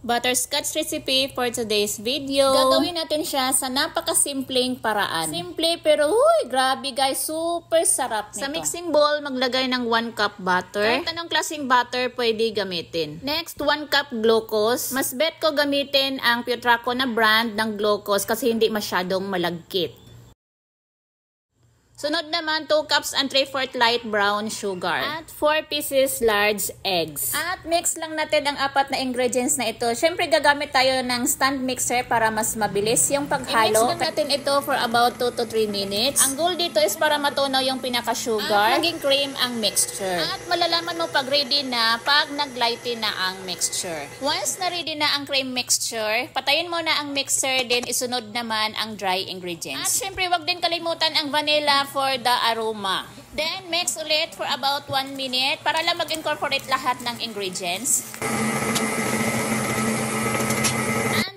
Butterscotch recipe for today's video. Gagawin natin siya sa napakasimpleng paraan. Simple pero grabe guys, super sarap nito. Sa mixing bowl, maglagay ng 1 cup butter. Kahit anong klaseng butter pwede gamitin. Next, 1 cup glucose. Mas bet ko gamitin ang Piotraco na brand ng glucose kasi hindi masyadong malagkit. Sunod naman, 2 cups and 3/4 light brown sugar. At 4 pieces large eggs. At mix lang natin ang 4 na ingredients na ito. Siyempre gagamit tayo ng stand mixer para mas mabilis yung paghalo. I-mix lang natin ito for about 2 to 3 minutes. Ang goal dito is para matunaw yung pinaka-sugar. At maging cream ang mixture. At malalaman mo pag ready na pag nag-lighten na ang mixture. Once na ready na ang cream mixture, patayin mo na ang mixer, then isunod naman ang dry ingredients. At siyempre wag din kalimutan ang vanilla for the aroma. Then, mix ulit for about 1 minute para lang mag-incorporate lahat ng ingredients.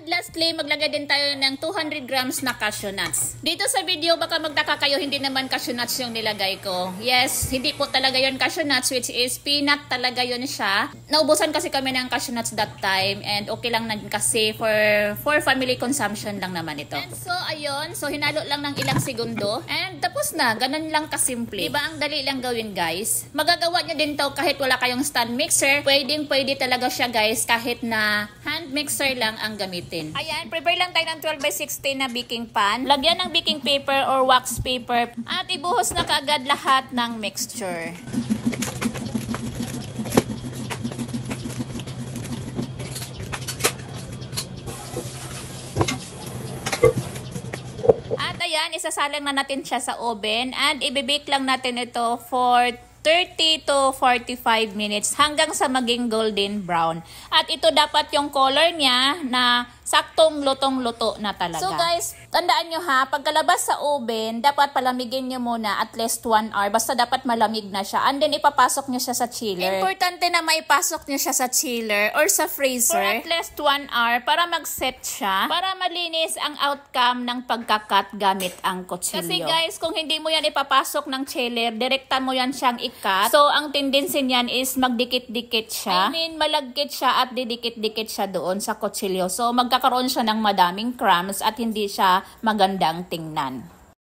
Lastly, maglagay din tayo ng 200 grams na cashew nuts. Dito sa video, baka magtaka kayo, hindi naman cashew nuts yung nilagay ko. Yes, hindi po talaga yun cashew nuts, which is peanut talaga yun siya. Naubusan kasi kami ng cashew nuts that time, and okay lang na kasi for family consumption lang naman ito. And so, ayun. So, hinalo lang ng ilang segundo. And tapos na. Ganun lang kasimple. Diba ang dali lang gawin, guys? Magagawa nyo din to kahit wala kayong stand mixer. Pwede talaga siya, guys, kahit na hand mixer lang ang gamitin. Ayan, prepare lang tayo ng 12x16 na baking pan. Lagyan ng baking paper or wax paper at ibuhos na kaagad lahat ng mixture. At ayan, isasalang na natin siya sa oven and ibibake lang natin ito for 30 to 45 minutes hanggang sa maging golden brown. At ito dapat yung color niya na saktong lutong-luto na talaga. So guys, tandaan nyo ha, pagkalabas sa oven, dapat palamigin nyo muna at least 1 hour. Basta dapat malamig na siya. And then ipapasok nyo siya sa chiller. Importante na maipasok nyo siya sa chiller or sa freezer for at least 1 hour para mag-set siya. Para malinis ang outcome ng pagkakat gamit ang kutsilyo. Kasi guys, kung hindi mo yan ipapasok ng chiller, direkta mo yan siyang ikat. So ang tendency niyan is magdikit-dikit siya. I mean, malagkit siya at didikit-dikit siya doon sa kutsilyo. So magkakaroon siya ng madaming crumbs at hindi siya magandang tingnan.